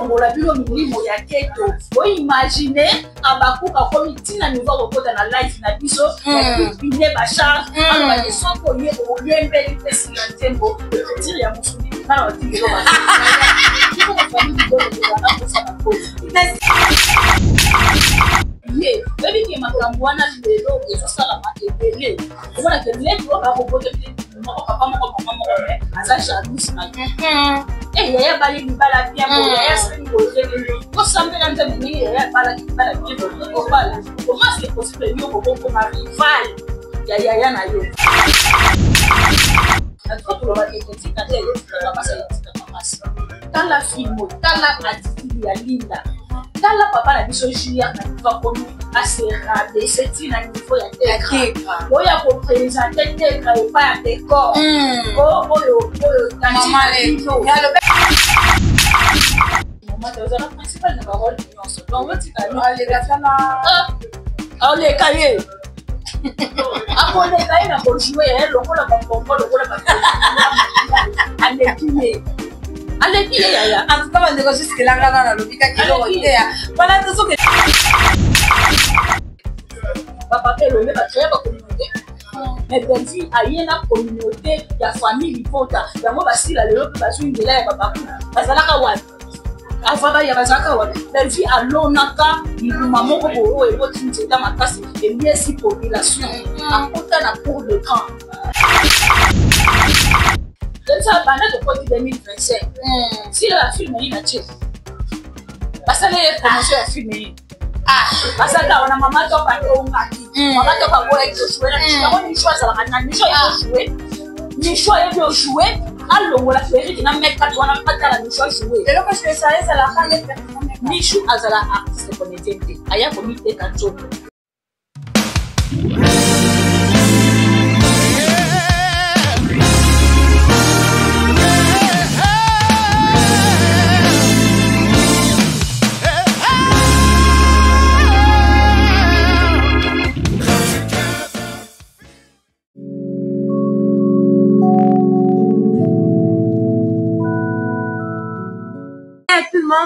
longola bino milimo ya keto. Imaginez abakuka komi tina niveau kokota na life na biso ya kupine ba charge aba de soko ye oyembeli pesi ya tembo dire ya musuni na otiki lo ba. Ko ko famille do na ko sana ko. Ye, baby ke makambo wana lelo ezosala makebele. Ona ke lelo ba ko bote moko papa moko mama moko aza jaloux na. Yaya bali bala bien pour yaya c'est pour ko sambela nte ni yaya bala bien pour bala. Comment c'est possible yo ko ko ma rival ya yaya na yo. Atko to ba ke tika te yo ka pasa tika pamasi. Tala filmo, tala attitude ya Linda. Tala papa na biso Julia na va komi aserabe seti na niveau ya tekra. Oya ko présenter tekra et pas ya décor. Oyo maman le. Maman te ozana principal na parole nyonso. Donc on tika no ale gafana. Ale kaye. Akone kaye na ko jouer lokola ba pompo lokola ba. Ale kiye. Allez, qui est là? En tout cas, on est juste que là, dans le Bika qui est là. Voilà, tout ce que. Papa, le mec a créé la communauté. Mais Benji a eu une communauté, il y a famille, il faut. Il y a moi, Basile, il y a une de là, papa. Bazalaka wan. Afaba ya bazalaka wan. Benji a l'onaka, il maman ko bo et votre une dans ma classe et bien si population. En comptant la cour de camp. Ça va être pour 2025. Si la film est là-dessus, parce que les promotions sont filmées. Parce que on a maman qui a pas de maman qui a pas de jouer. On a choisi la jouer. Ni choix de jouer. Alors on a fait qu'il n'a même pas de jouer. Et là parce que ça est à la fin de Michou azala artiste comédien. Aya comité kanjo.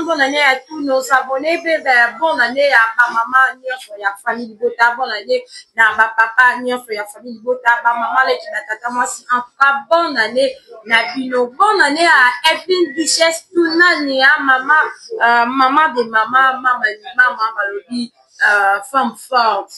Bonne année à tous nos abonnés, bonne année à ma maman, à famille Bota, bonne année à ma papa, à famille Bota, ma maman, en tout cas, bonne année à Bino, bonne année à Evelyne Bichesse, Tounani, maman de maman, maman, Lobby, femme forte,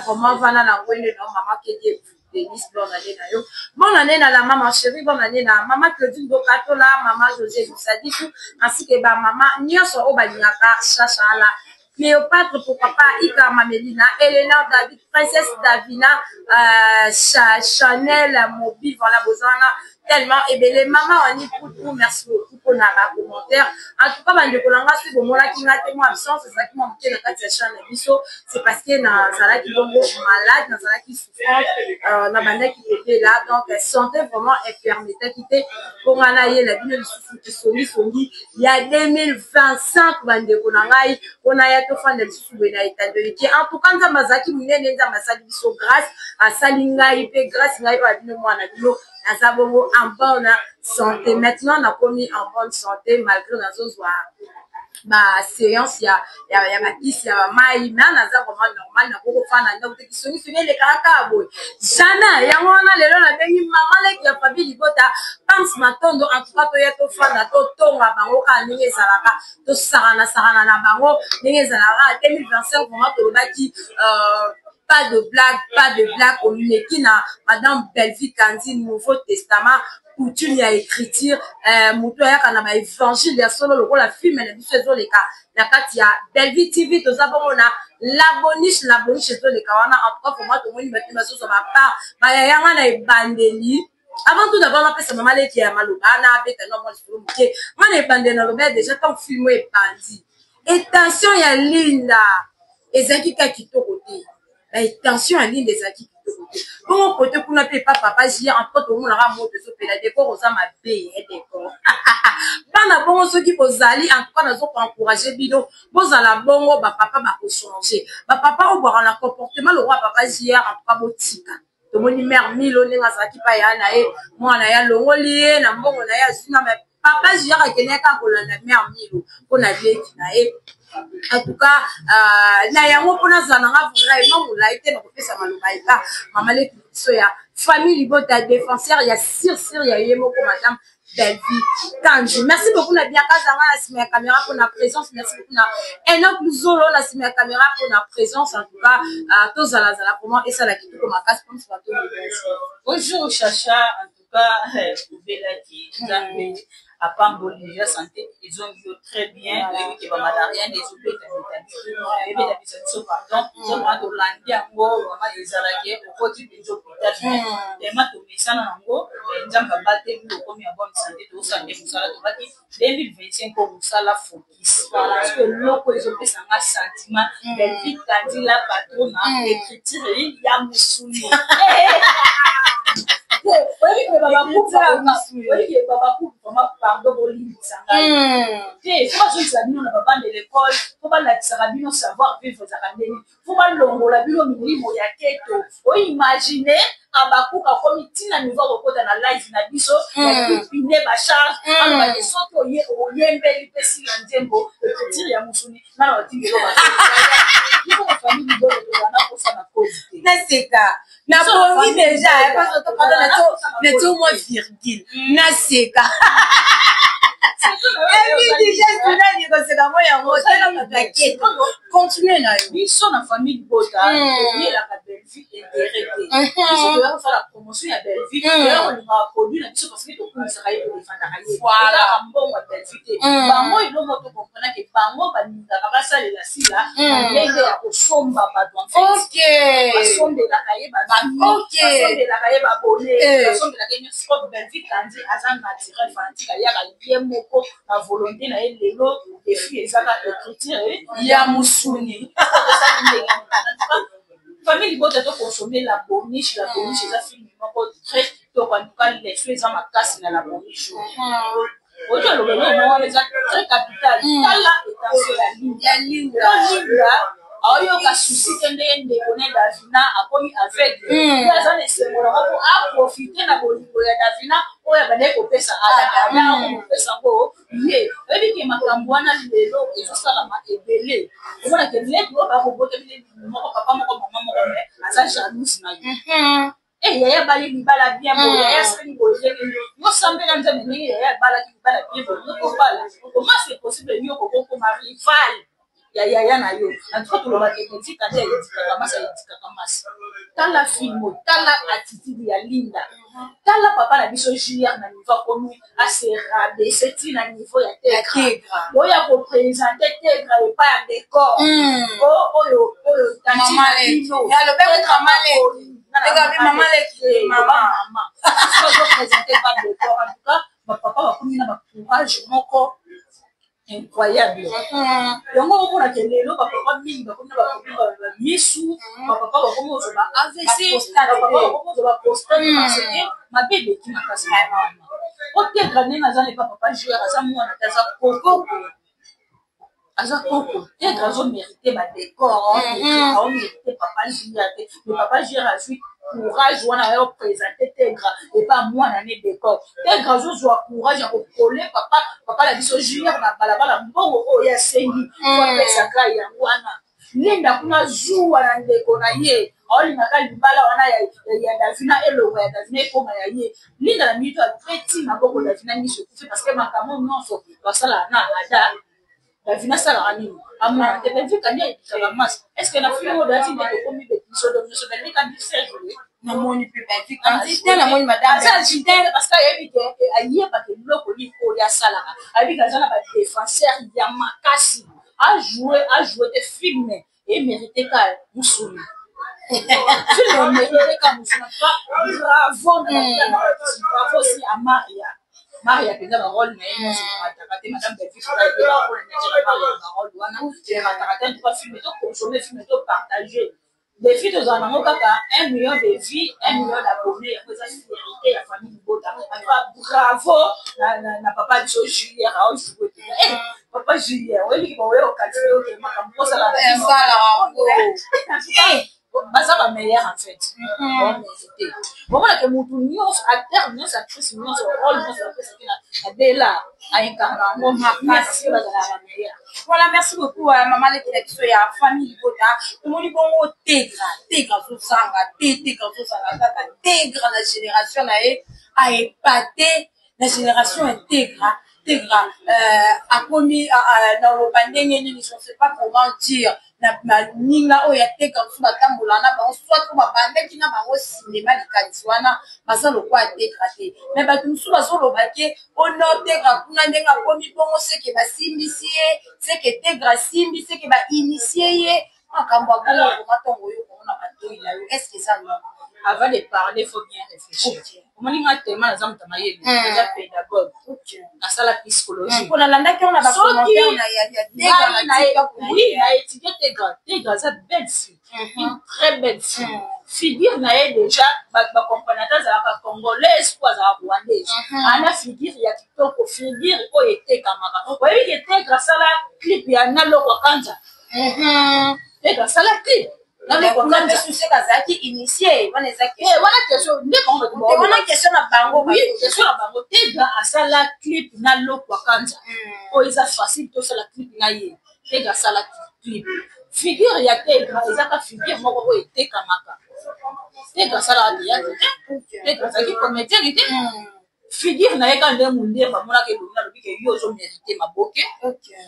vraiment, voilà, la maman qui est Denis, bonne année na yo. Bonne année na la maman chérie, bonne année na maman Claudine Bokatola, maman José Moussadikou, ainsi que ba maman Nyonso Obanyaka, Chacha la Cléopâtre pour papa Ika Mamelina, Elena David, Princesse Davina, Chanel, Mobi, voilà, Bozana, tellement, et bien les mamans on y pour tout, merci beaucoup pour la commentaire. En tout cas, bande kolanga si bon là qui n'a témoin absent, c'est ça qui m'a monté dans cette chaîne biso, c'est parce que na Zala qui tombe malade, na Zala qui souffrante, na bande qui était là, donc elle sentait vraiment, elle permettait quitter pour anayer la vie de souffle de Somi, il y a 2025 bande kolanga, on a été fan de souffle na état de qui en tout cas dans Mazaki munene dans Masali biso grâce à Salinga IP grâce na ba bino mwana bino Azabongo en bonne santé. Maintenant, on a commis en bonne santé malgré la séance. Il y a ma kiss, il y a ma maï, mais on a vraiment normal. On a beaucoup de fans, on a beaucoup de qui les caractères. Jana, il y a un an, les gens, la dernière maman, qui a pas vu l'ibota. Pense maintenant, en tout cas, tu es tout fan, tu es tout bango, tu salaka, tu sarana na bango, tu salaka. 2025, vraiment, tu baki. Pas de blague, on met qui na Madame Belleville Kandi, Nouveau Testament, coutume y a écriture, Moutoya Kanama évangile, il y a solo le rôle la film, elle a dit chez eux les cas, la Katia, Belleville TV, tout ça, on a l'abonniche chez eux les cas, on a en tout cas pour moi, tout le monde met une sur ma part, mais il y a un bandeli. Avant tout d'abord, on appelle sa maman qui est malouba, on a appelé un homme, on est bandé dans le bed, déjà, tant film est bandit. Et attention, il y a Linda, et Zaki qui te côté. Attention à l'île des acquis. Comment côté qu'on appelle papa, j'y ai encore tout le monde a mot de ce pays, décor aux âmes à payer, décor. Pas bon ceux qui vous allez encore nous ont encouragé bino, vous allez bon, papa va changer. Papa au boire un comportement, le roi papa j'y ai encore pas botika. Tout le monde mère mille on est à qui pas y a moi on a ya l'ongolier, n'a bon on a ya zina mais papa Junior akende ka kolanda mère Milo pona leki na ye en tout cas na yango pona zananga vraiment molai te na kopesa maloba eka mama leki so ya famille libota défenseur ya sur ya ye moko madame Belle-Vie Kanji. Merci beaucoup na bien kazanga na sima ya caméra pour la présence. Merci beaucoup na Enoch Luzolo na sima ya caméra pour la présence. En tout cas, tous à la comment et ça la qui comme casse comme ça tout. Bonjour Chacha, en tout cas, Belaki, à Pamboli, déjà santé, ils ont vu très bien, qui va malaria, les oubliés de l'habitation, pardon, ils ont de l'Andy en gros, vraiment les Arabiens, au côté des hôpitaux, les maths au médecin en gros, les gens va battre le premier bonne santé, tout ça, les moussala, tout ça, 2025, comme moussala focus, parce que l'eau, ils ont fait ça, un sentiment, les vies, quand la patronne, l'écriture, il y a moussouli. Oui, mais papa coupe vraiment pardon pour l'imitsanga. Tu faut pas juste la bino na papa de l'école, faut pas la sarabino savoir vivre za kandeni. Faut pas longola bino milimo ya keto. O imaginer abakuka comme tina niveau kokota na live na biso, ya pine ba charge, amba de soto ye o yembeli pesi la nzembo, petite ya musuni. Na na tingelo ba. Il faut la famille de na pour ça na cause. Naseka. Na promis déjà, parce que tu tout moins virgule. Naseka. Continuez là. Ils sont en famille Bota. Il y a la Belle-Vie intéressée. Ils sont faire la promotion à Belle-Vie. D'ailleurs, on va produire la mission parce que tout le monde sera pour défendre. Voilà. Bon, à Belle-Vie. Bango, ils ont compris que Bango, va ça les assis là. Les gars, au somba, ok. Façon de la cahier, ok. Façon de la cahier, bonnet. Façon de la cahier, sport Belle-Vie, Kandi, Azan, naturel, fanatique, il y a bien moko. La volonté na lelo et puis ezaka écriture ya musuni famille libota to consommer la boniche eza film moko très to en tout cas les choses en makasi na la boniche ojo lo belo mo eza très capital tala étant ya linda ayo ka souci tende ndeko na Davina akomi aveugle aza ne semora ko a profiter na bolingo ya Davina oya bane ko pesa ala ko pesa ko ye ebi ke makambo wana lelo ezosala ma ebele omona ke le ko ba ko bote bile moko papa moko mama moko me aza jalouse na yo yaya bali libala bien bo yaya seni bo yo sambela nzambe ndenge yaya bala ki libala bien bo ko bala comment c'est possible yo ko ma rival ya na yo en tout cas tout le monde est dit quand elle dit kamasa tala film tala attitude ya linda tala papa na biso Julien na niveau comme a se rabaisser na niveau ya tegra oya ko présenter tegra et pas décor oyo maman ya le père kamale maman so présenter pas décor en tout cas papa va comme na courage moko incroyable. Yango okona kelelo papa mingi bakona ba misu papa bakoma ozoba AVC papa bakoma ozoba prostate parce que ma bébé qui m'a passé o tegra nena zane papa joueur asa mwana taza koko aza koko tegra zo mériter ba décor on mériter papa joueur mais papa joueur a joué courage wana ya présenter tegra et pas moi na né décor tegra zo zo courage ya coller papa la biso junior na balabala mbongo o ya sengi kwa pesa kai ya wana linda kuna zuwa na ndeko na ye olinga libala wana ya Davina elo ya Davina koma ya ye linda na mito a petit na boko Davina ni se kufi parce que makamo nonso basala na ada Davina sala ani amona te Belle-Vie kandi ya mas est-ce que na film de Davina de komi de biso de biso Belle-Vie kandi serve na moni pe Belle-Vie kandi na moni madame ça j'étais parce que yebi que aye ba ke loko ni ko ya sala abi kazana ba défenseur ya makasi a jouer des films et mériter ka musuli tu le mériter ka musuli bravo bravo aussi à Maria qui a un rôle mais madame Belle-Vie qui a un rôle wana et raconter trois films to consommer film to partager des filles de Zanango kaka 1 million de vies 1 million d'abonnés après ça fierté la famille Bota bravo na papa de Julien a joué papa Julien oui bon ouais au quartier OK makambo ça la ça la ça va meilleur en fait bon c'était Voilà que Moutounion, acteur, nous, actrice, nous, rôle, nous, Bella, à incarner. Voilà, merci beaucoup, maman, les directions et la famille, tout le monde dit bon, Tégra, la génération, a épaté, la génération intégra. A commis dans le banding, je ne sais pas comment dire. Na ninga oya teka kuba tambulana ba soit kuma bande kina ba cinéma likatiwana bazalo kwa tekrate mais ba tusu bazolo bake ono tegra kuna ndenga komi bongo seke ba simbisie seke tegra simbi seke ba initier akamba bongo matongo yo kona batoi la est-ce que ça non avant de parler, il faut bien réfléchir. Comment on a tellement les hommes tamaillés, déjà pédagogue, dans ça la psychologie. On a l'anda qu'on a pas commenté, on a étudié Tégra, c'est belle fille, une très belle fille. Figure n'a déjà, comprendre la congolaise, quoi, la rwandaise. On a figure, il y a kitoko figure, quoi, était camarade. Vous voyez que Tégra, ça la clip, il y a un alo wakanja. Tégra, ça la clip. Non, mais on a besoin de ça qui initié. On a question. On a question à Bango. Oui, question à Bango. Tégra à ça la clip na lo kwa kanja. Oh, ils a facile tout ça la clip na yé. Tégra ça la clip. Figure ya Tégra, ils a ta figure moi ko était kamaka. Tégra ça la dia. Tégra ça qui commettait était. Figure na yeka ndé mundé ba mona ke luna lo bike yo zo mériter maboke.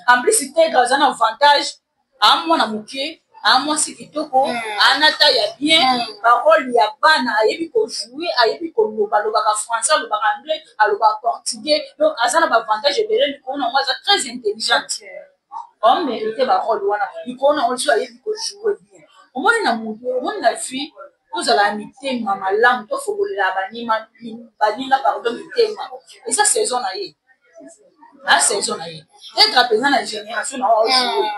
En plus Tégra ça un avantage à moi na muké. Moi c'est kitoko anata ya bien parole ya bana ayebi ko jouer ayebi ko loba ka français loba ka anglais loba portugais donc azana ba avantage belé ko na moi ça très intelligente on mérite ba rôle wana ko na on soit ayebi ko jouer bien au moins na mutu au moins na fille vous allez amité mama lam to fogolela banima banina pardon mitema et ça saison na ye la saison na ye et rappelant la génération na jouer.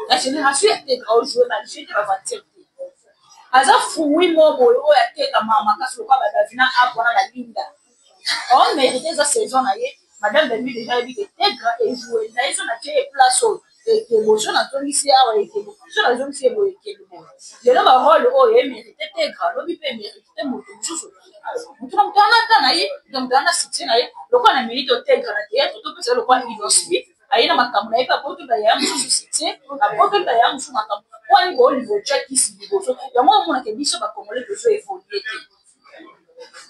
La génération était au jouer dans le jeu de la voiture. Aza fouille mon boyo ya tête à maman parce que quoi badavina a pour la linda. On méritait sa saison là madame Bemi déjà dit que Tégra est joué là ils ont acheté place et que bonjour na ton ici a et que bonjour na zone c'est beau et que bon. Le là rôle oh il méritait Tégra lobi peut mériter mon chouchou. Mutu na mtana na ye donc dans la cité na ye le quoi na mérite Tégra na théâtre tout peut le quoi il aussi aina makamuna ipa potu ba ya musu cité apotu ba ya musu makamuna kwa ni go livo check isi liboso ya mo mona ke biso ba kongole beso évoluer te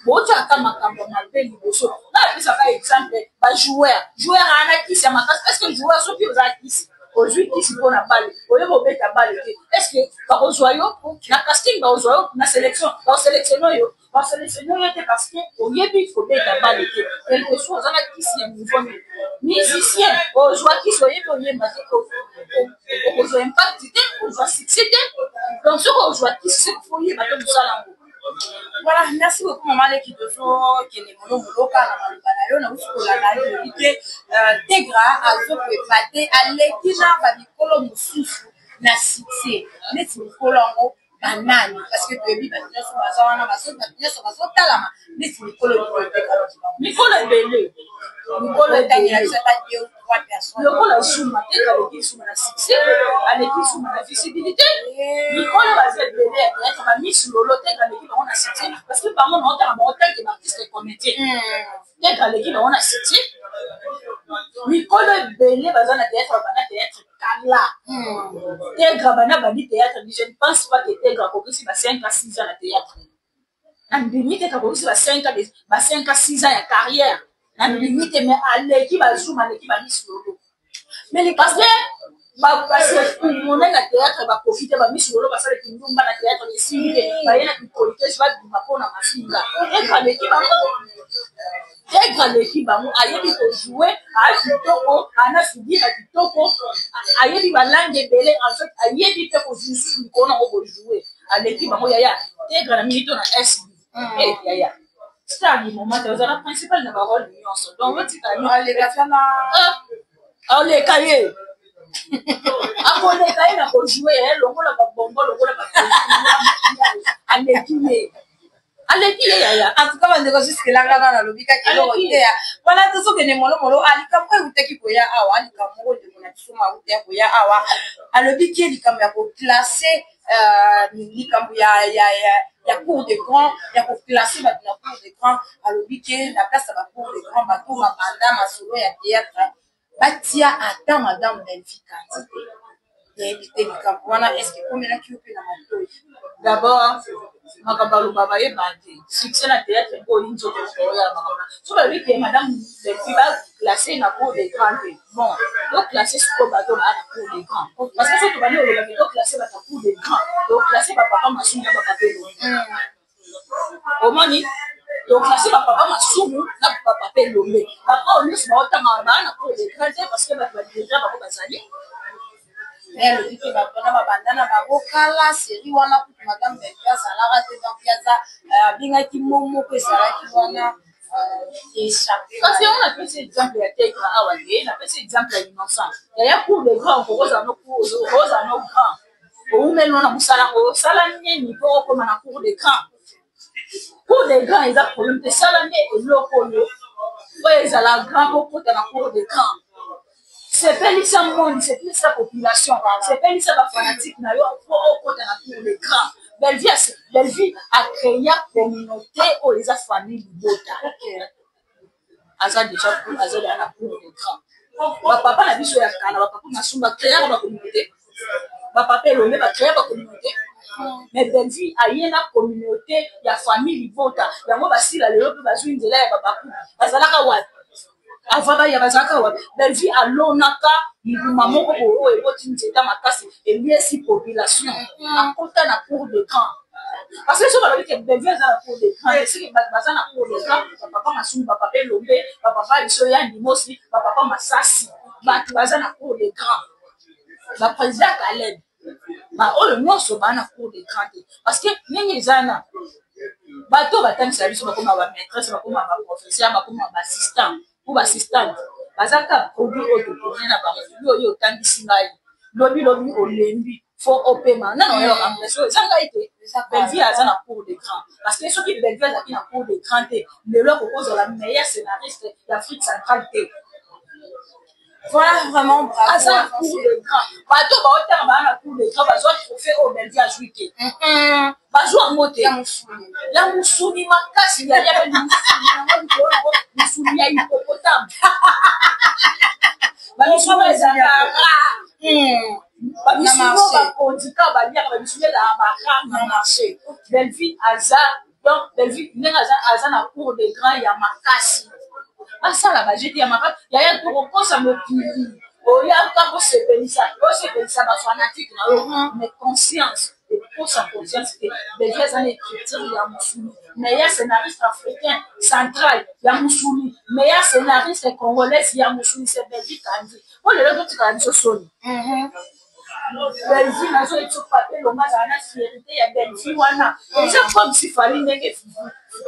bocha kama makambo malbe liboso na pesa ka exemple ba joueur ana kisi ya makasi est-ce que joueur so pio za kisi aujourd'hui kisi pona balle oyo bo beta balle te est-ce que ba ozoyo na casting ba ozoyo na sélection ba sélectionner yo ba sélectionner te parce que oyebi ko beta balle te quelque chose ana kisi ya niveau musicien ozwa kisi oyebi oyemba te ozwa impact te ozwa succès te donc ce que ozwa kisi c'est faut yeba te musala ngo. Voilà, merci beaucoup maman l'équipe de jour qui est mon local dans le banayo na uskola na yité Tégra azo pépaté alekina ba bikolo mususu na succès neti mikolongo banani parce que tu es bien sur ma zone na baso sur ma zone talama neti mikolo mikolo belé mikolo tani na chata dio trois personnes le rôle souma Tégra le souma na succès aleki souma na visibilité mikolo ba zé belé être ba miss lolo Tégra le on a cité parce que par mon nom on hôtel que l'artiste comédien Tégra le on a cité mikolo belé bazana théâtre bana théâtre kala Tégra bana bani théâtre je ne pense pas que Tégra kokisi ba 5 à 6 ans na théâtre en limite ka kokisi ba 5 à 6 ans ya carrière en limite mais aleki ba zoom aleki ba miss lolo mais les parce que mon na théâtre ba profiter ba miss lolo parce que kindumba na théâtre les signes ba yena ki politesse ba duma pona mafinga Tégra leki bango ayebi ko jouer a kitoko ana figure a kitoko ayebi balangue belé en fait ayebi pe ko jouer ko na ko jouer aleki bango yaya Tégra na minute na S et yaya star du moment c'est la principale de parole nuance donc on dit les gars na les cahiers ako les cahiers na ko jouer longola ba bongo longola ba aleki yaya en tout cas on est jusque là na lobika kilo ya voilà tout ce que ne molo alikapo utaki ko ya awa alikapo de mona tsuma uta ko ya awa alobiki likambo ya ko classer likambo ya cours de grand ya koklasse bato na cours de grand alobi ke na place ya bacours de grand bato mabanda masolo ya théâtre batia ata madame Belvi Kandi te yebi te likambo wana est ce que komelaki yo mpe na matoi d'abord makambo aloba bayeba te succès na théâtre mpo oli nzoto oya makambo so balobi ke madame Belvi baclasse na cours de grand te bon toclasse siko bato baa na cours de grand parce que so tobandi oloba ke toclasse bato na cours de grand toclasse bapapa masumu na bapapa elongi omoni toclasse bapapa masumu na bapapa elongi bapa nyonso baotanga baa na cours de grand te parce que bato badirigeant bango bazali alobi te bapona babanda na babokala série wana kutu madame Belvi azalaka te donc yaza abengaki moko ezalaki wana parce on appelle exemple ya tekla awa te napesi exemple ya innocent yaya cours de grand okozala no grand oumeli na mosala osala nini mpo okoma na cours de grand cours de grand eza problème te sala nde eloko oyo oyo ezala grand okota na cours de grand sepelisa monde sepelisa population sepelisa bafanatique na yo mpo okota na cours de grand Belvi a créé communauté oyo eza famille libota aza déjà azali na cours de grand bapapa na biso ya kala bapapa masumu bacréaka bacommunauté bapapa elonge bacréa bacommunauté mais Belvi aye na communauté ya famille libota yango basila lelo mpe bazwi nzela ya babaku bazalaka wapi avant baya bazalaka wapi Belvi alonaka libuma moko oyo eboti nzeta makasi eliesi population akota na cours de grand parce que so balobi ke Belvi aza na cours de grand esiki bato baza na cours de grand bapapa masumu bapapa elombe bapapa biso ya ndimosi bapapa masasi bato baza na cours de grand baprésident Caleb oyo nyonso baa na cours de grand te parce que ndenge eza na bato batangisa biso bakoma bamaîtresse bakoma baprofesseur bakoma baassistant ou baassistante bazaka produit oyo toproduit na bango oyo otangisi ngai lobi olembi fo opema nano oyo ampression eza ngai te Belvi aza na cours de grand parce que soki Belvi azalaki na cours de grand te lelo kokozala meilleur scénariste d'Afrique centrale te voilà vraiment bravo aza cours de grand bato baotanga baa na cours de grand bazwa trophée oyo Belvi azwi te bazwa yango te ya mosuni makasi yayabe mosuni ya hipopotame bamisuni ezalaka bamisuni bakondika baliaka bamisuni ezalaka barame na marché Belvi aza donc Belvi ndenge aza na cours de grand ya makasi asala bajeti ya makasi yaya tokokosa mokili oyaka kosepelisa bafanatique na yo mais conscience ekosa conscience te Belvi aza na écriture ya mosuni meilleur scénariste africain central ya mosuni meilleur scénariste congolaise ya mosuni c'est Belvi Kandi po lelo totikala biso soni Belvi nazo etopape longa azala na fierité ya Belvi wana eza comme si fali ndenge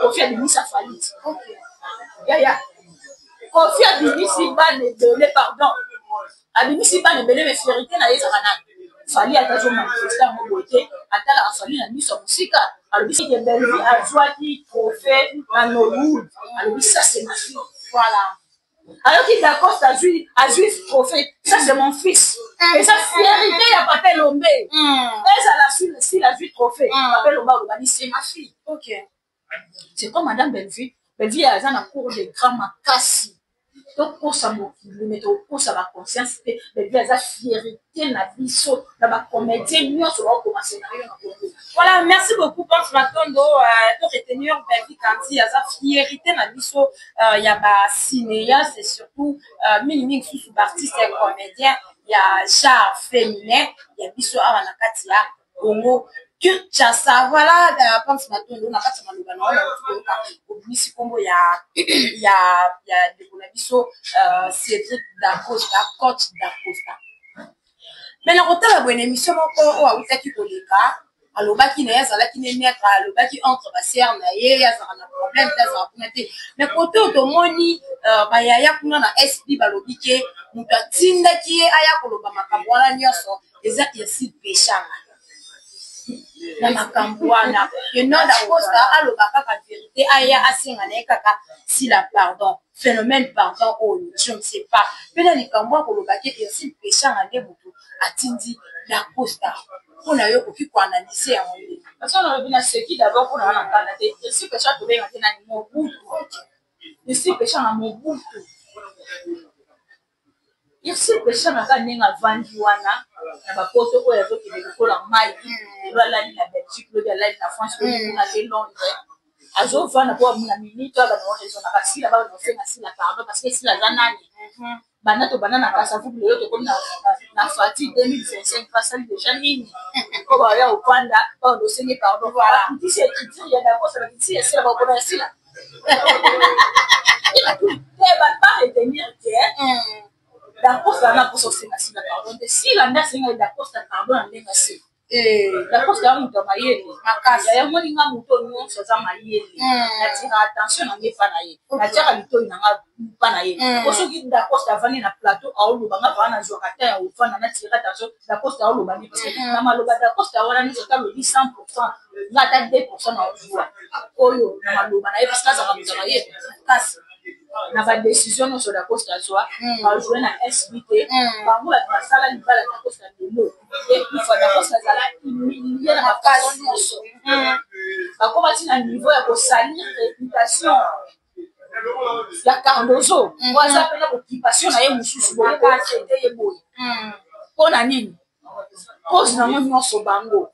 Kofi abimisa fali yaya Kofi abimisi bana ebele pardon abimisi bana ebele me fierité na ye ezaka nani fali atazo manifesta yango boye te atalaka fali na miso ya mosika alobisi ke Belvi azwaki trophée na Nollywood alobi ça c'est ma fille voilà alors qu'il Dacoste azwi trophée ça c'est mon fils et sa fierté ya papa Elombe ezala s'il a vu trophée papa Elombe alobani c'est ma fille ok c'est comme madame Belvi aza na cours de grand makasi tokosa mokili me tokosa baconscience te Belvi aza fierté na biso na bacomédien nyonso baokoma scénario na Congo. Voilà, merci beaucoup Ponce Matondo to retenir Belvi Kandi aza fierté na biso ya ba cinéaste et surtout minimum sous artiste et comédien ya genre féminin ya biso awa na kati ya Congo Kinshasa. Voilà, Ponce Matondo na kati maloba na ona tukoka obisi kombo ya de biso Cédric Dacosta coach Dacosta. Mais na kotala bonne émission moko o awutaki koleka alobaki na ye azalaki ne maître alobaki entre basière na ye azalaka na problème te azalaka kuna te mais kote otomoni bayaya kuna na sp balobi ke moto atindaki ye aya koloba makambo wana nyonso eza irsi pechanga na makambo wana ye non Dacosta aloba kaka vérité aya asenga na ye kaka si la pardon phénomène pardon oyo je ne sais pas mpena likambo akolobaki irsi pechanga nde moto atindi Dacosta pour na yo koki ko analyser en ligne. Parce qu'on a vu ce qui d'abord pour la Canada. Ici que chaque pays maintenant est Mobutu. Ici que chaque Mobutu. Ici que chaque maintenant n'est Vandiwana. Na ba poto ko yazo ki de la mai. Ba la ni la Belgique, la France, na de Londres. Azo vana kwa muna minute ba no raison na kasi la ba no fait na si la pardon parce que si la zanani. Banato banana kasa vous le to comme na fatigue 2025 face à déjà nini. Ko ba ya upanda ba ndo senye pardon voilà. Dit c'est écrit ya d'accord ça dit c'est la ba ko na si la. Il va tout ba pas retenir que d'accord ça na pour so c'est na si la pardon. Si la nda senga d'accord ça pardon en lenga si. D'accord ça muto mayele makasa ya moni nga muto nyonso za mayele na tira attention na ngefa na ye na tira lito ina nga pa na ye oso ki d'accord ça vani na plateau a olu banga bana zo kata ya ufana na tira attention d'accord ça olu bani parce que na maloba d'accord ça wana ni zota lo 100% nga ta 2% na ojua oyo na maloba na ye parce que ça va muto mayele kasi na ba décision no so d'accord ça soit va jouer na SBT bango la sala ni bala d'accord ça de et puis faut d'accord ça là il y a la façon bako bati na niveau ya ko salir réputation ya Cardozo waza pena occupation na ye mususu bo ka traiter ye boy pona nini cause na mo so bango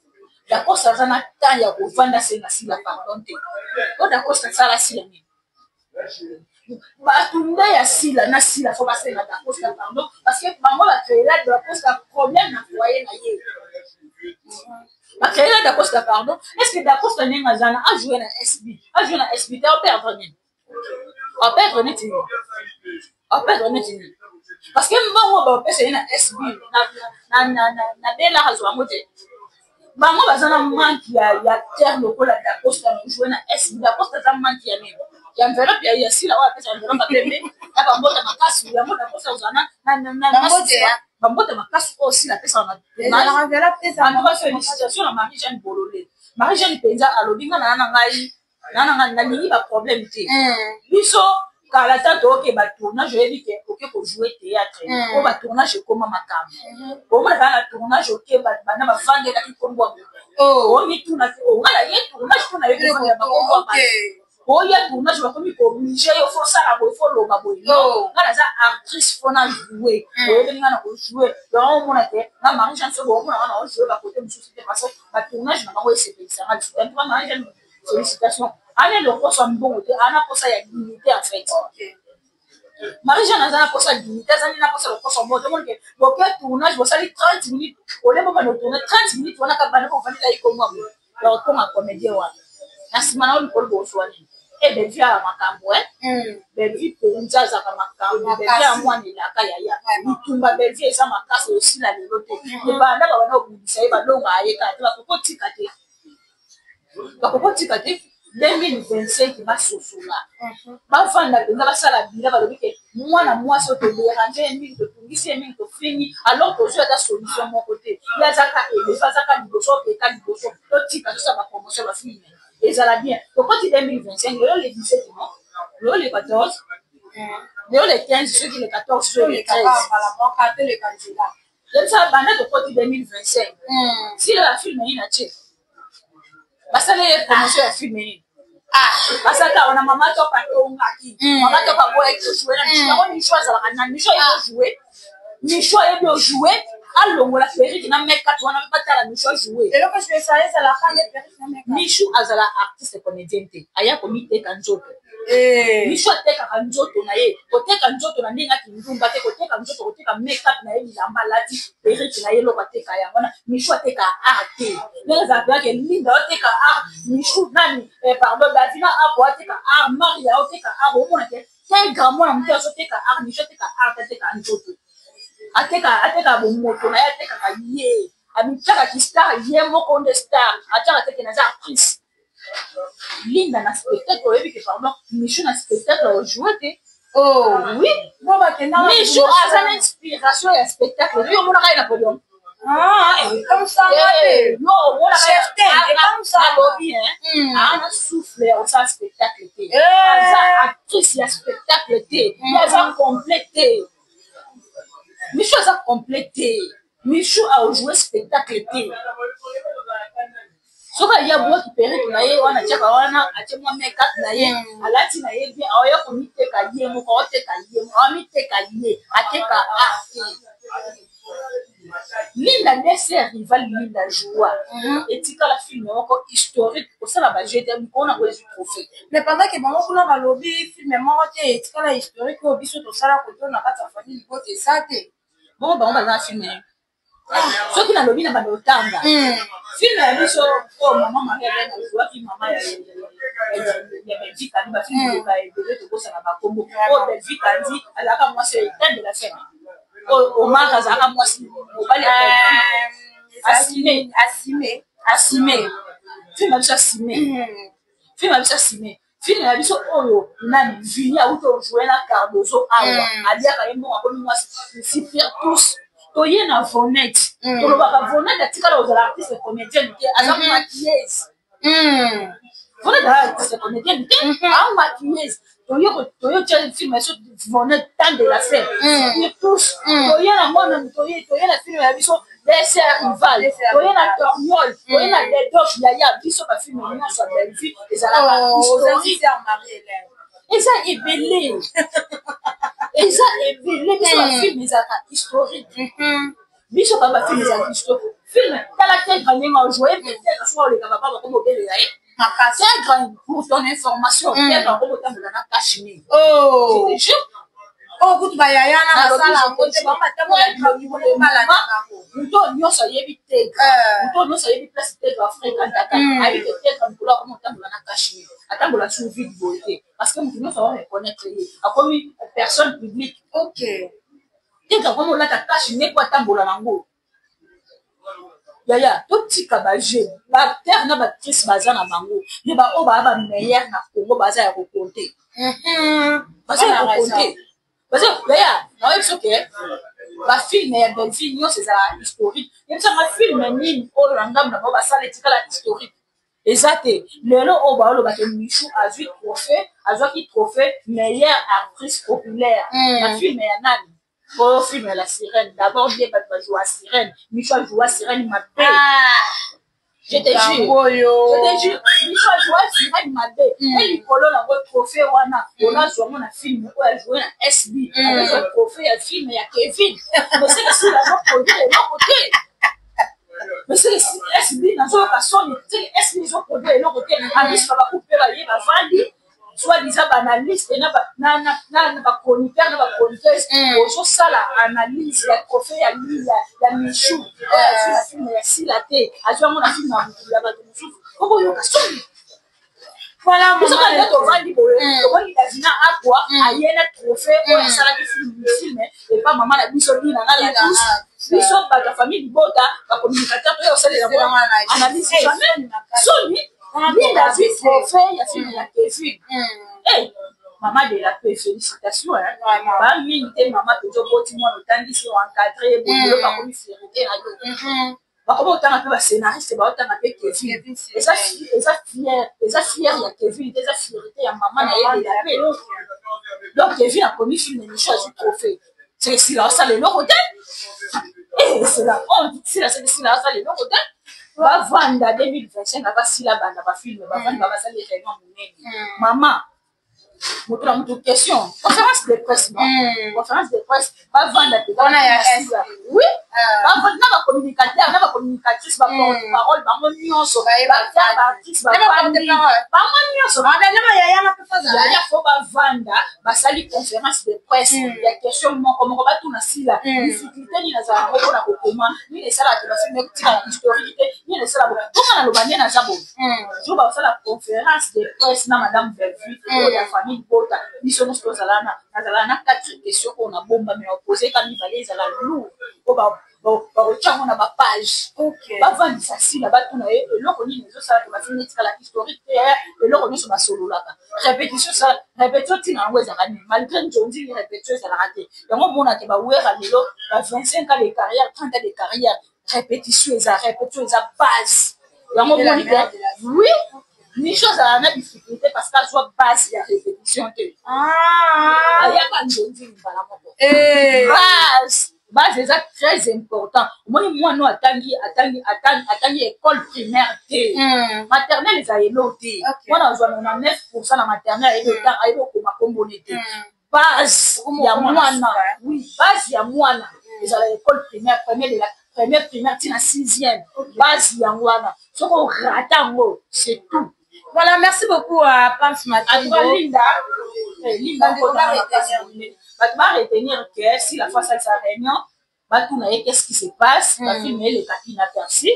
d'accord ça na temps ya ko vanda senga si la pardon te o d'accord ça sala si la nini batunda ya sila na sila faut passer na d'accord ça pardon parce que bango la créer là de la cause un problème na foyer na ye la créer là d'accord ça pardon est-ce que d'accord ça n'est ngazana a jouer na SB a jouer na SB ta perdre ni a perdre ni tini a perdre ni tini parce que bango ba pesa na SB na bela hazwa mote bango bazana manki ya terre lokola d'accord ça jouer na SB d'accord ça manki ya nini ya enveloppe ya sila wa pesa enveloppe pembe na bambota makasi ya moda kosa uzana na bambota makasi aussi la pesa na enveloppe ça va faire une situation na Marie-Jeanne Bololé Marie-Jeanne penza alobinga na ngai na nini ba problème te biso kala ta to ke ba tournage je dis que OK pour jouer théâtre ko ba tournage koma makambo ko ba na tournage OK ba na ba vande la kikombo oh ni tuna o ngala ye tournage tuna ye ko ya ba kombo oh il y a tournage va comme obligé il faut ça la il faut le baboy non ngala za actrice fona jouer o benga na jouer donc on a fait na Marie-Jeanne se bon on a jouer ba côté mususu parce que ba tournage na ba c'est ça c'est pas Marie-Jeanne félicitations allez le poste en bon côté ana pour ça il y a dignité en fait Marie-Jeanne a pour ça dignité ça n'a pas ça le poste en bon donc OK tournage va ça 30 minutes au lieu de tourner 30 minutes on a qu'à bana pour faire là comme moi alors comme un comédien wa na simana on peut le choisir et de via makambo de vie penza za makambo de via mwana la kaya ya mutumba de via za makasi aussi la lelote e bana ba bana obudisa e ba longa ayeka ba kokotika te 2025 ba sosula ba fanda penza ba sala bila ba lobike mwana mwasi to déranger mingi to tungisi mingi to fini alors que je ta solution mon côté ya zaka e fa zaka liboso ke ka liboso to tika to sa ba promotion ba fini et ça va bien. Donc, quand il est 2025, le 17, non? Le 14, le 15, ceux qui le 14, ceux qui le 13. Comme ça, quand il est 2025, si le film est inatché, ça les promotions est filmé. Parce qu'on a maman qui a pas joué, maman qui a pas joué, Michou est bien joué. Alors, la féerie qui n'a même pas la Michou joué. Et là, parce que ça est, ça la fin de féerie. Michou a la artiste comédienne. Aya comité kanzoto. Michou a été kanzoto na ye. Côté kanzoto na ninga qui nous battait côté kanzoto côté comme make-up na ye bilamba lati féerie qui na ye lo côté kaya. Michou a été ka arte. Les affaires que Linda a été ka art. Michou nani pardon Davina a pour été ka art. Maria a été ka art. Au moins c'est grand moi on a été ka art. Michou a été ka art. A été kanzoto. Ateka bomoto na ateka ka ye amitaka ki star ye moko de star ataka teke na za actrice Linda na spectacle oyebi ke pardon Michou na spectacle o jouer te oh oui bon ba tena Michou a za inspiration ya spectacle yo mona ka na podium et comme ça non voilà certain et comme ça lobby hein a souffler au ça spectacle te za actrice ya spectacle te ya za compléter Michou a complété. Michou a joué spectacle te. Soka ya bois qui péré na ye wana tchaka wana atemwa make-up na ye alati na ye bien aoya ko miteka ye mo ko teka ye mo miteka ye ateka Linda Nesser rival Linda Joua et tika la film encore historique au sein la budget de on a reçu trophée mais pendant que maman kuna ba lobby film moko te tika la historique au biso to sala ko to na kata famille ko te ça te bon ba on va dans film ce qui na lobby na ba otanga film ya biso oh maman Maria na Joua qui maman ya Belgique ani ba film ka ebele to bosa na ba kombo oh Belgique andi alaka moi c'est temps de la fin Omar azaka mwasi mobali Assime film abiso Assime film abiso oyo nani Vini auto jouer na Cardozo awa aliaka ye mo akomi mwasi super tous toye na Vonette tolobaka Vonette atikala ozala artiste comédienne te aza maquilleuse Vonette artiste comédienne te a maquilleuse toyo tchel film sur Vonette tant de la scène et tous toye na mona toye na film ya biso des rival toye na Torgnol toye na des docs yaya biso ba film nyonso ya vie ezala historique eza ebele biso ba film ezala historique biso ba film ezala historique film tala quel grand nemo jouer peut-être soit le papa ba comme obele yae c'est grand pour ton information quel grand comme temps de la cachemire oh je te jure oh kutu ba yaya na basala kote ba matamo ya niveau mala na muto nyoso yebi tega muto nyoso yebi place tega Afrique andaka abi te tega mukula comme temps de la cachemire atambola sous vide beauté parce que muto nyoso va reconnaître a comme personne publique OK tega comme la cachemire kwa tambola nango yaya totika ba jeune ba acteur na ba actrice baza na bango ne ba o ba meilleur na Congo baza ya kokonte baza ya kokonte baza yaya na webi soke ba film ya Belgique nyonso ezala historique yebisa ma film nini oyo na ngambo na bango basala etikala historique eza te lelo oyo baoloba ke Michou azwi trophée meilleure actrice populaire na film ya nani pour film la sirène d'abord bien pas jouer à sirène Michou a joué à sirène ma paix je te jure Michou a joué à sirène ma paix et Nicolo la votre trophée wana on a joué mon film où elle joué à SB avec un trophée à film ya Kevin mais c'est que si la notre produit est l'autre côté mais c'est que SB dans une façon c'est SB ils ont produit et l'autre côté à ça va couper la vie va vendre soit disant analyste na ba chroniqueur na ba chroniqueuse ozo sala analyse ya trophée ya Michou la film ya Silate azwa mon film ya ba Michou oko yo kasoni voilà moi ça to vandi boye to vandi dazina akwa ayena trophée o sala ki film et pas maman la biso ni na la tous biso ba ta famille bota ba communicateur to yo sala la analyse jamais soni bien la vie trophée ya film ya Kevin hey maman de la paix félicitations hein ba mingi maman toujours boti moi otandi si encadré bon ba komi fierté na yo ba komi otanga pe ba scénariste ba otanga pe Kevin eza fier ya Kevin eza fierté ya maman na ye de la paix donc Kevin a commis film de choisi trophée c'est si là ça le côté et c'est là on dit si là ça le côté va vendre 2025 va si la bande va film va vendre va ça les réunions maman moto mutu question conférence de presse va vendre on a oui va vendre na communicateur na communicatrice va parole ba mo nyonso ba artiste ba nyonso ba na yaya na pefaza yaya faut ba vendre ba sali conférence de presse ya question moko ba tuna sila difficulté ni na za ko na kokoma ni les sala ba film tika historique ni les sala ko na lo bande na zabo jo ba sala conférence de presse na madame Belfi ya famille bota biso nous tozalana nazalana quatre questions qu'on a bomba mais opposé quand il valait la lourd ko ba ochanga na ba page ba vandi facile ba tuna e loko ni nezo sala to ba film tika la historique et loko ni so ba sololaka répétition tina ngweza kani malgré njondi ni répétition ça la raté yango mona ke ba wera lelo ba 25 ans de carrière 30 ans de carrière répétition eza base yango moni oui ni chose à la difficulté parce qu'elle soit base la répétition il y a pas de base base eza très important omoni mwana atangi école primaire te maternelle eza yelo te mwana azwa 99% na maternelle ayebi okoma kombone te base ya mwana oui base ya mwana ezala école primaire première primaire tina 6e base yango wana soki orata yango c'est tout. Voilà, merci beaucoup à Pams Matondo. Linda va retenir que si la fois ça sa réunion va tourner qu'est-ce qui se passe va filmer les cas inaperçus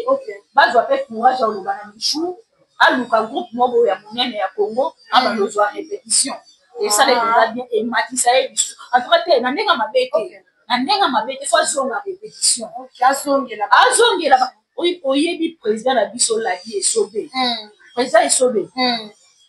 va doit faire courage à l'obana michou à luka groupe mobo ya monene ya Congo a besoin répétition et ça les va bien et matisa et en tout cas na ndenga mabete faut zonga répétition azongela oui oyebi président la biso la vie est sauvé président est sauvé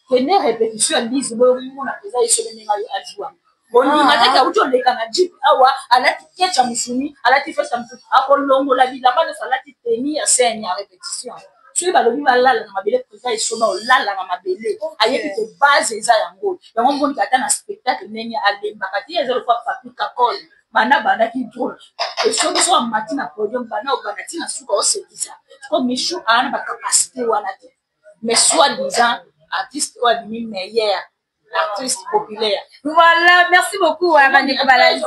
kene répétition lise bo mona président est sauvé ninga yo ajua boni mataka uto leka na jeep awa alati kecha musuni alati festa mtu akolongo la bila bana salati teni ya scène ya répétition so ba lobi ba lala na mabele président est sauvé lala na mabele ayebi te base eza yango yango mboni kata na spectacle nenya alemba kati ezelo kwa papi kakol bana ki drôle et soki so amati na podium bana tina suka osekisa ko mishu ana ba capacité wana te mais soi-disant artiste ou admis meilleur artiste populaire. Voilà, merci beaucoup Abande Kubalandi.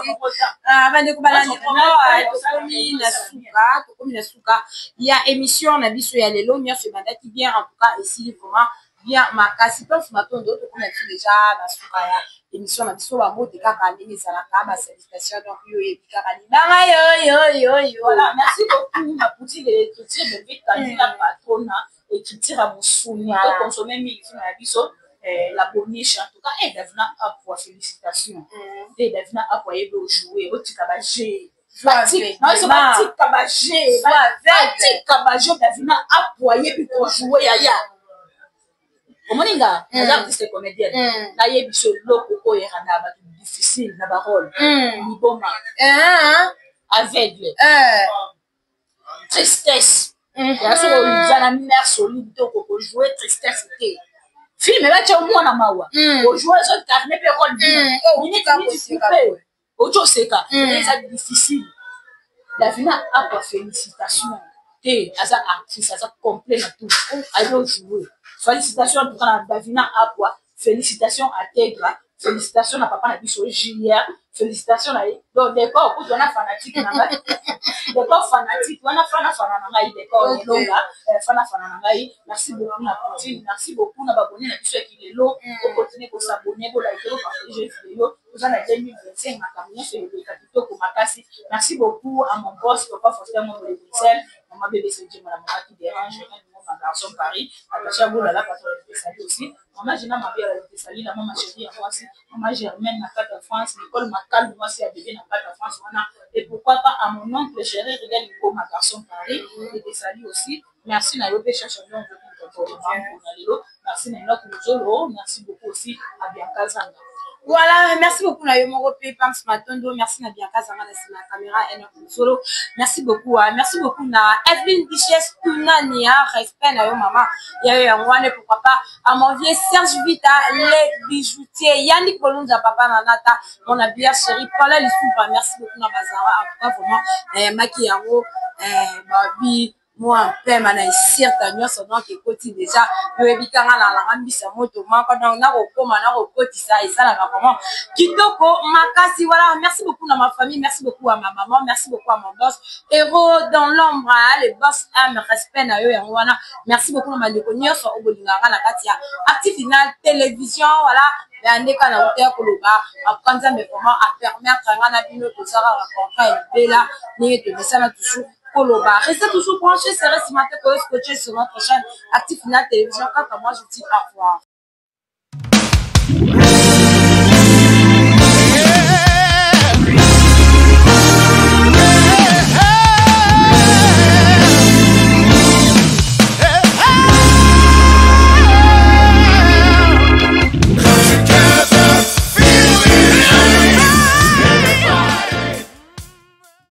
Il y a émission on a dit sur Yalelo mia fait mandat qui bien en tout cas ici vraiment bien ma kasi pense matin d'autres qu'on a fait déjà na suka ya émission na biso ba mot de kaka ndenge salaka ba salutation donc yo et kaka yo voilà merci beaucoup ma petite écriture de vite candidat patronne écriture à Moussounia to consommer mille films na biso la boniche en tout cas et devant à pour félicitations et devant à pour jouer au tikabagé pratique non c'est pas tikabagé pratique kabagé devant à pour jouer yaya omoninga les artistes comédiennes na yebiso loko ko yerana ba difficile na ba rôle liboma aveugle tristesse ya so na mère solide to ko jouer tristesse te film ba cha mwana mawa o jouer so carnet pe rôle bien minute ojo seka c'est difficile Davina a pas félicitations te asa artiste asa complet na tout ayo jouer félicitations en tout cas Davina a quoi félicitations à Tegra félicitations à papa na biso Julia félicitations à donc d'accord pour on a fanatique na ngai d'accord fanatique on a fana na ngai d'accord longa fana na ngai merci beaucoup na Poutine merci beaucoup na babonné na biso qui lelo pour continuer pour s'abonner pour liker pour partager vidéo vous en avez 2025 ma caméra c'est le capito pour makasi merci beaucoup à mon boss papa Faustin mon de Bruxelles maman bébé c'est Dieu maman qui dérange ma garçon Paris attaché à vous là parce que je salue aussi maman Gina ma belle elle salue la maman chérie à moi aussi maman Germaine na carte de France l'école Macal moi c'est à bébé na carte de France et pourquoi pas à mon oncle chéri regarde le ma garçon Paris et te salue aussi merci na yopé chercher donc merci na notre Zolo merci beaucoup aussi à Bianca Zanga. Voilà, merci beaucoup Nayo Morope Pams Matondo, merci na Bianca Zanga na caméra et notre Zolo. Merci beaucoup na Evelyn Duchesse Tunania, respect Nayo maman. Yayo yangwane pourquoi pas à mon vieux Serge Vita les bijoutiers Yannick Bolonza papa Nanata mon habillage chéri Paula Lisoupa, merci beaucoup na Bazara en tout cas vraiment Makiyango Babi moi père mana isirta nyonso donc ekoti déjà yoyebikanga na lambisa moto moko donc na kokoma na kokotisa esalaka vraiment kitoko makasi. Voilà, merci beaucoup na ma famille, merci beaucoup à ma maman, merci beaucoup à mon boss héros dans l'ombre les boss aiment respect na yo yango wana merci beaucoup na mandeko nyonso obolinganga na kati ya Active Final télévision. Voilà andeka na uteya koloba akanza mais comment à permettre ngana bino to sara contrat et là ni te mesana toujours Koloba. Restez toujours branchés, c'est resté matin que vous scotcher sur notre chaîne Active Final Télévision. Quant à moi, je dis au revoir.